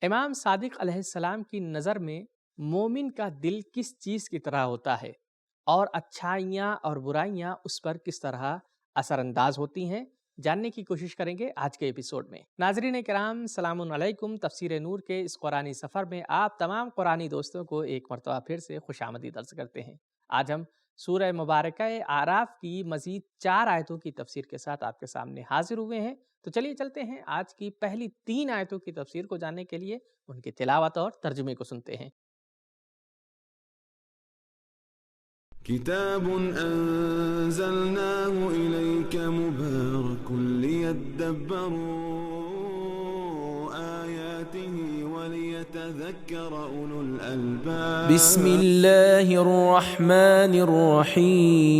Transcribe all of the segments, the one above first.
امام صادق علیہ السلام کی نظر میں مومن کا دل کس چیز کی طرح ہوتا ہے اور اچھائیاں اور برائیاں اس پر کس طرح اثر انداز ہوتی ہیں، جاننے کی کوشش کریں گے آج کے ایپیسوڈ میں۔ ناظرین کرام، سلام علیکم۔ تفسیر نور کے اس قرآنی سفر میں آپ تمام قرآنی دوستوں کو ایک مرتبہ پھر سے خوش آمدید عرض کرتے ہیں۔ آج ہم سورہ مبارکہ اعراف کی مزید 4 آیتوں کی تفسیر کے ساتھ آپ کے سامنے حاضر ہوئے ہیں۔ تو چلیے چلتے ہیں آج کی پہلی 3 آیتوں کی تفسیر کو جاننے کے لیے ان کی تلاوت اور ترجمے کو سنتے ہیں۔ كتاب أنزلناه إليك مبارك ليدبروا آياته وليتذكر أولو الألباب بسم الله الرحمن الرحيم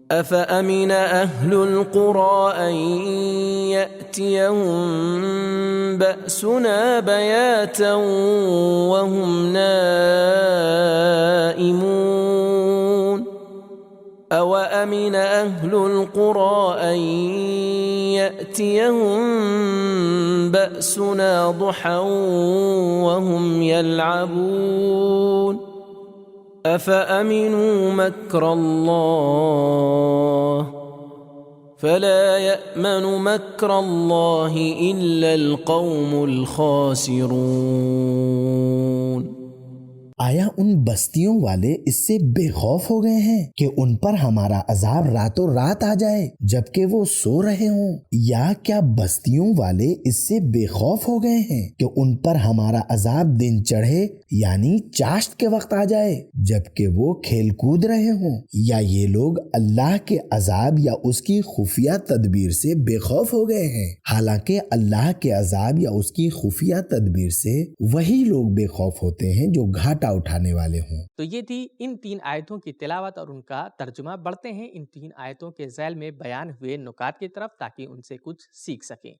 أفأمن أهل القرى أن يأتيهم بأسنا بياتا وهم نائمون أوأمن أهل القرى أن يأتيهم بأسنا ضحى وهم يلعبون أفأمنوا مكر الله فلا يأمن مكر الله إلا القوم الخاسرون۔ آیا ان بستیوں والے اس سے بے خوف ہو گئے ہیں کہ ان پر ہمارا عذاب راتوں رات آ جائے جبکہ وہ سو رہے ہوں؟ یا کیا بستیوں والے اس سے بے خوف ہو گئے ہیں کہ ان پر ہمارا عذاب دن چڑھے یعنی چاشت کے وقت آ جائے جبکہ وہ کھیل کود رہے ہوں؟ یا یہ لوگ اللہ کے عذاب یا اس کی خفیہ تدبیر سے بے خوف ہو گئے ہیں؟ حالانکہ اللہ کے عذاب یا اس کی خفیہ تدبیر سے وہی لوگ بے خوف ہوتے ہیں جو گھاٹا اٹھانے والے ہوں۔ تو یہ تھی ان 3 آیتوں کی تلاوت اور ان کا ترجمہ۔ بڑھتے ہیں ان 3 آیتوں کے ذیل میں بیان ہوئے نکات کی طرف تاکہ ان سے کچھ سیکھ سکیں۔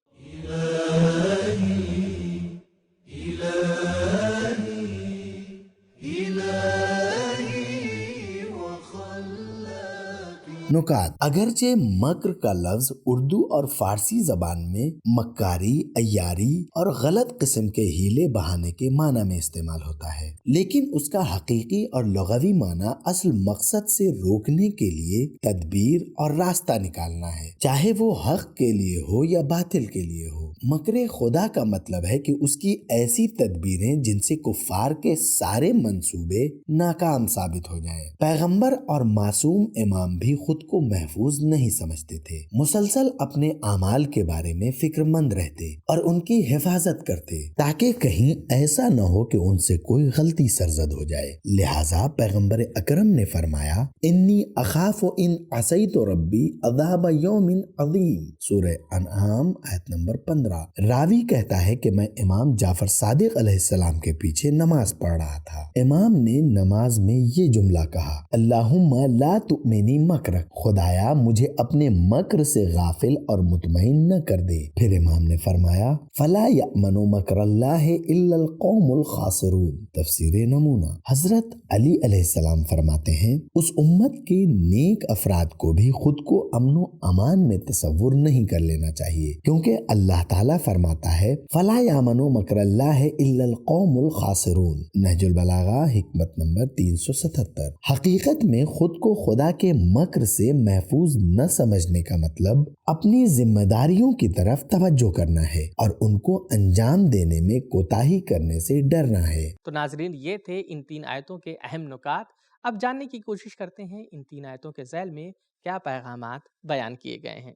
نکات۔ اگرچہ مکر کا لفظ اردو اور فارسی زبان میں مکاری، عیاری اور غلط قسم کے ہیلے بہانے کے معنی میں استعمال ہوتا ہے، لیکن اس کا حقیقی اور لغوی معنی اصل مقصد سے روکنے کے لیے تدبیر اور راستہ نکالنا ہے، چاہے وہ حق کے لیے ہو یا باطل کے لیے ہو۔ مکر خدا کا مطلب ہے کہ اس کی ایسی تدبیریں جن سے کفار کے سارے منصوبے ناکام ثابت ہو جائیں۔ پیغمبر اور معصوم امام بھی خود کو محفوظ نہیں سمجھتے تھے، مسلسل اپنے اعمال کے بارے میں فکر مند رہتے اور ان کی حفاظت کرتے تاکہ کہیں ایسا نہ ہو کہ ان سے کوئی غلطی سرزد ہو جائے۔ لہٰذا پیغمبر اکرم نے فرمایا، انی اخاف ان عصیت ربی عذاب یوم عظیم، سورہ انعام آیت نمبر 15۔ راوی کہتا ہے کہ میں امام جعفر صادق علیہ السلام کے پیچھے نماز پڑھ رہا تھا۔ امام نے نماز میں یہ جملہ کہا، اللہم لا تؤمنی مکرک، خدایا مجھے اپنے مکر سے غافل اور مطمئن نہ کر دے۔ پھر امام نے فرمایا، فلا یأمن مکر اللہ الا القوم الخاسرون، تفسیر نمونہ۔ حضرت علی علیہ السلام فرماتے ہیں، اس امت کے نیک افراد کو بھی خود کو امن و امان میں تصور نہیں کر لینا چاہیے، کیونکہ اللہ تعالیٰ فرماتا ہے، فلا یأمن مکر اللہ الا القوم الخاسرون، نہج البلاغہ حکمت نمبر 377۔ حقیقت میں خود کو خدا کے مکر سے محفوظ نہ سمجھنے کا مطلب اپنی ذمہ داریوں کی طرف توجہ کرنا ہے اور ان کو انجام دینے میں کوتاہی کرنے سے ڈرنا ہے۔ تو ناظرین، یہ تھے ان 3 آیتوں کے اہم نکات۔ اب جاننے کی کوشش کرتے ہیں ان 3 آیتوں کے ذیل میں کیا پیغامات بیان کیے گئے ہیں۔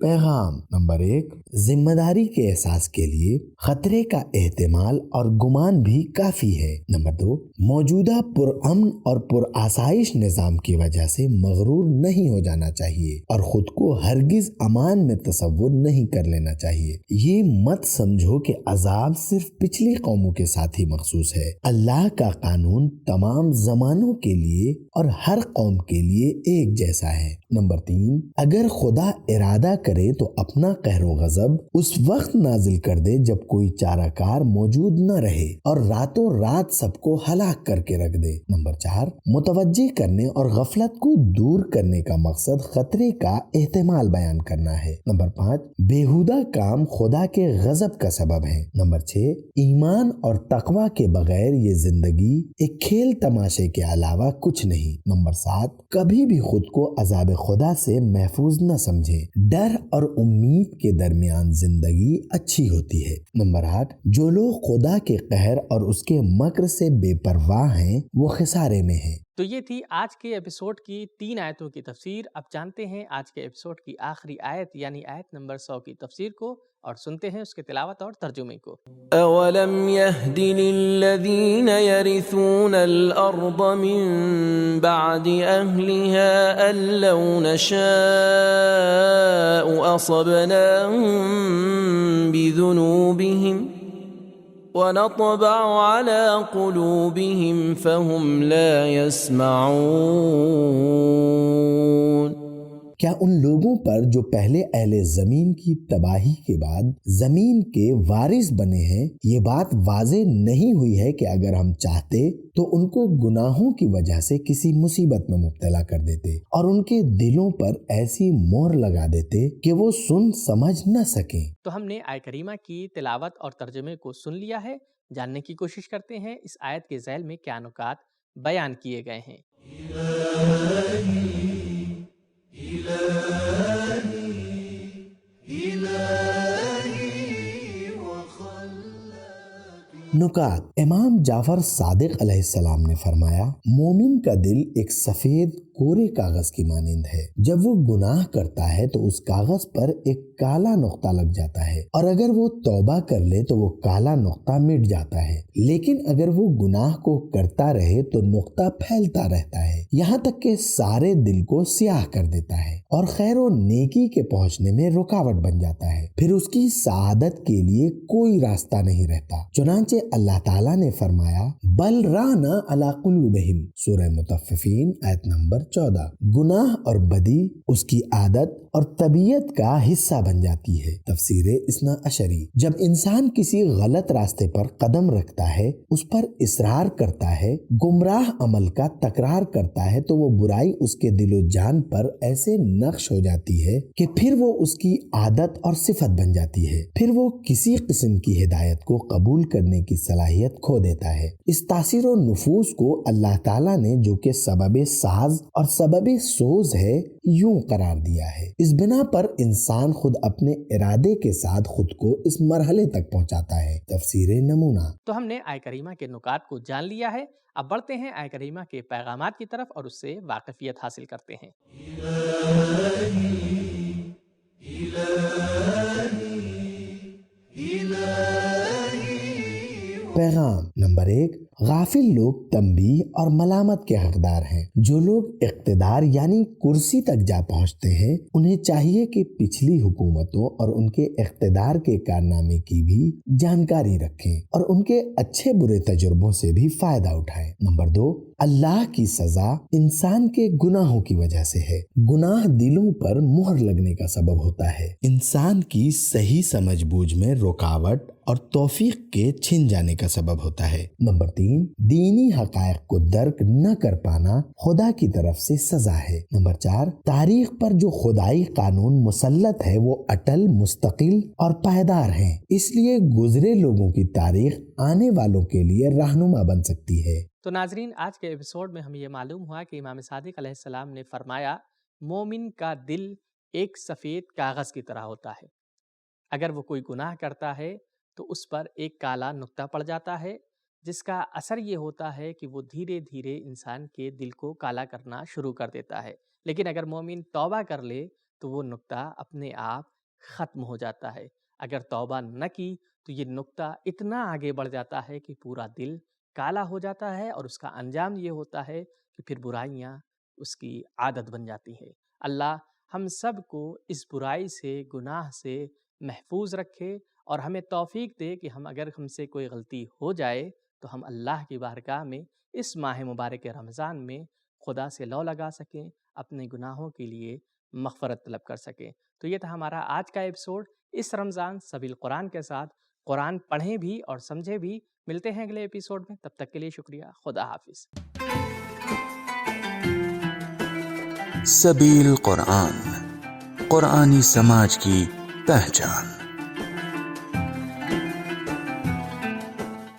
پیغام نمبر 1، ذمہ داری کے احساس کے لیے خطرے کا احتمال اور گمان بھی کافی ہے۔ نمبر 2، موجودہ پرامن اور پرآسائش نظام کی وجہ سے مغرور نہیں ہو جانا چاہیے اور خود کو ہرگز امان میں تصور نہیں کر لینا چاہیے۔ یہ مت سمجھو کہ عذاب صرف پچھلی قوموں کے ساتھ ہی مخصوص ہے۔ اللہ کا قانون تمام زمانوں کے لیے اور ہر قوم کے لیے ایک جیسا ہے۔ نمبر 3، اگر خدا ارادہ کرے تو اپنا قہر و غضب غضب اس وقت نازل کر دے جب کوئی چارہ کار موجود نہ رہے اور راتوں رات سب کو ہلاک کر کے رکھ دے۔ نمبر 4، متوجہ کرنے اور غفلت کو دور کرنے کا مقصد خطرے کا احتمال بیان کرنا ہے۔ نمبر 5، بیہودہ کام خدا کے غضب کا سبب ہے۔ نمبر 6، ایمان اور تقوی کے بغیر یہ زندگی ایک کھیل تماشے کے علاوہ کچھ نہیں۔ نمبر 7، کبھی بھی خود کو عذاب خدا سے محفوظ نہ سمجھیں، ڈر اور امید کے درمیان زندگی اچھی ہوتی ہے۔ نمبر 8، جو لوگ خدا کے قہر اور اس کے مکر سے بے پرواہ ہیں وہ خسارے میں ہیں۔ تو یہ تھی آج کے ایپیسوڈ کی 3 آیتوں کی تفسیر۔ اب جانتے ہیں آج کے ایپیسوڈ کی آخری آیت یعنی آیت نمبر 100 کی تفسیر کو، اور سنتے ہیں اس کے تلاوت اور ترجمے کو۔ أَوَلَمْ يَهْدِ لِلَّذِينَ يَرِثُونَ الْأَرْضَ مِنْ بَعْدِ أَهْلِهَا أَنْ لَوْ نَشَاءُ أَصَبْنَاهُمْ بِذُنُوبِهِمْ وَنَطْبَعُ عَلَى قُلُوبِهِمْ فَهُمْ لَا يَسْمَعُونَ۔ کیا ان لوگوں پر جو پہلے اہل زمین کی تباہی کے بعد زمین کے وارث بنے ہیں یہ بات واضح نہیں ہوئی ہے کہ اگر ہم چاہتے تو ان کو گناہوں کی وجہ سے کسی مصیبت میں مبتلا کر دیتے اور ان کے دلوں پر ایسی مہر لگا دیتے کہ وہ سن سمجھ نہ سکیں۔ تو ہم نے آیت کریمہ کی تلاوت اور ترجمے کو سن لیا ہے۔ جاننے کی کوشش کرتے ہیں اس آیت کے ذیل میں کیا نکات بیان کیے گئے ہیں۔ نکات۔ امام جعفر صادق علیہ السلام نے فرمایا، مومن کا دل ایک سفید کورے کاغذ کی مانند ہے۔ جب وہ گناہ کرتا ہے تو اس کاغذ پر ایک کالا نقطہ لگ جاتا ہے، اور اگر وہ توبہ کر لے تو وہ کالا نقطہ مٹ جاتا ہے، لیکن اگر وہ گناہ کو کرتا رہے تو نقطہ پھیلتا رہتا ہے یہاں تک کہ سارے دل کو سیاہ کر دیتا ہے اور خیر و نیکی کے پہنچنے میں رکاوٹ بن جاتا ہے، پھر اس کی سعادت کے لیے کوئی راستہ نہیں رہتا۔ چنانچہ اللہ تعالیٰ نے فرمایا، بل رانا علی قلوبہم، سورہ مطففین آیت نمبر 14۔ گناہ اور بدی اس کی عادت اور طبیعت کا حصہ بن جاتی ہے۔ تفسیر اثنا عشری، جب انسان کسی غلط راستے پر قدم رکھتا ہے، اس پر اصرار کرتا ہے، گمراہ عمل کا تکرار کرتا ہے، تو وہ برائی اس کے دل و جان پر ایسے نقش ہو جاتی ہے کہ پھر وہ اس کی عادت اور صفت بن جاتی ہے، پھر وہ کسی قسم کی ہدایت کو قبول کرنے کی صلاحیت کھو دیتا ہے۔ اس تاثیر و نفوذ کو اللہ تعالیٰ نے جو کہ سبب ساز اور سبب سوز ہے یوں قرار دیا ہے۔ اس بنا پر انسان خود اپنے ارادے کے ساتھ خود کو اس مرحلے تک پہنچاتا ہے۔ تفسیر نمونہ۔ تو ہم نے آیت کریمہ کے نکات کو جان لیا ہے۔ اب بڑھتے ہیں آیت کریمہ کے پیغامات کی طرف اور اس سے واقفیت حاصل کرتے ہیں۔ پیغام نمبر 1، غافل لوگ تنبیہ اور ملامت کے حقدار ہیں۔ جو لوگ اقتدار یعنی کرسی تک جا پہنچتے ہیں انہیں چاہیے کہ پچھلی حکومتوں اور ان کے اقتدار کے کارنامے کی بھی جانکاری رکھیں اور ان کے اچھے برے تجربوں سے بھی فائدہ اٹھائیں۔ نمبر 2، اللہ کی سزا انسان کے گناہوں کی وجہ سے ہے۔ گناہ دلوں پر مہر لگنے کا سبب ہوتا ہے، انسان کی صحیح سمجھ بوجھ میں رکاوٹ اور توفیق کے چھن جانے کا سبب ہوتا ہے۔ نمبر 3، دینی حقائق کو درک نہ کر پانا خدا کی طرف سے سزا ہے۔ نمبر 4، تاریخ پر جو خدائی قانون مسلط ہے وہ اٹل، مستقل اور پائیدار ہیں، اس لیے گزرے لوگوں کی تاریخ آنے والوں کے لیے رہنما بن سکتی ہے۔ تو ناظرین، آج کے ایپیسوڈ میں ہمیں یہ معلوم ہوا کہ امام صادق علیہ السلام نے فرمایا، مومن کا دل ایک سفید کاغذ کی طرح ہوتا ہے۔ اگر وہ کوئی گناہ کرتا ہے تو اس پر ایک کالا نقطہ پڑ جاتا ہے، جس کا اثر یہ ہوتا ہے کہ وہ دھیرے دھیرے انسان کے دل کو کالا کرنا شروع کر دیتا ہے۔ لیکن اگر مومن توبہ کر لے تو وہ نقطہ اپنے آپ ختم ہو جاتا ہے۔ اگر توبہ نہ کی تو یہ نقطہ اتنا آگے بڑھ جاتا ہے کہ پورا دل کالا ہو جاتا ہے، اور اس کا انجام یہ ہوتا ہے کہ پھر برائیاں اس کی عادت بن جاتی ہیں۔ اللہ ہم سب کو اس برائی سے، گناہ سے محفوظ رکھے اور ہمیں توفیق دے کہ اگر ہم سے کوئی غلطی ہو جائے تو ہم اللہ کی بارگاہ میں اس ماہ مبارک رمضان میں خدا سے لو لگا سکیں، اپنے گناہوں کے لیے مغفرت طلب کر سکیں۔ تو یہ تھا ہمارا آج کا ایپیسوڈ۔ اس رمضان سبیل قرآن کے ساتھ قرآن پڑھیں بھی اور سمجھیں بھی۔ ملتے ہیں اگلے ایپیسوڈ میں، تب تک کے لیے شکریہ، خدا حافظ۔ سبیل قرآن، قرآنی سماج کی پہچان۔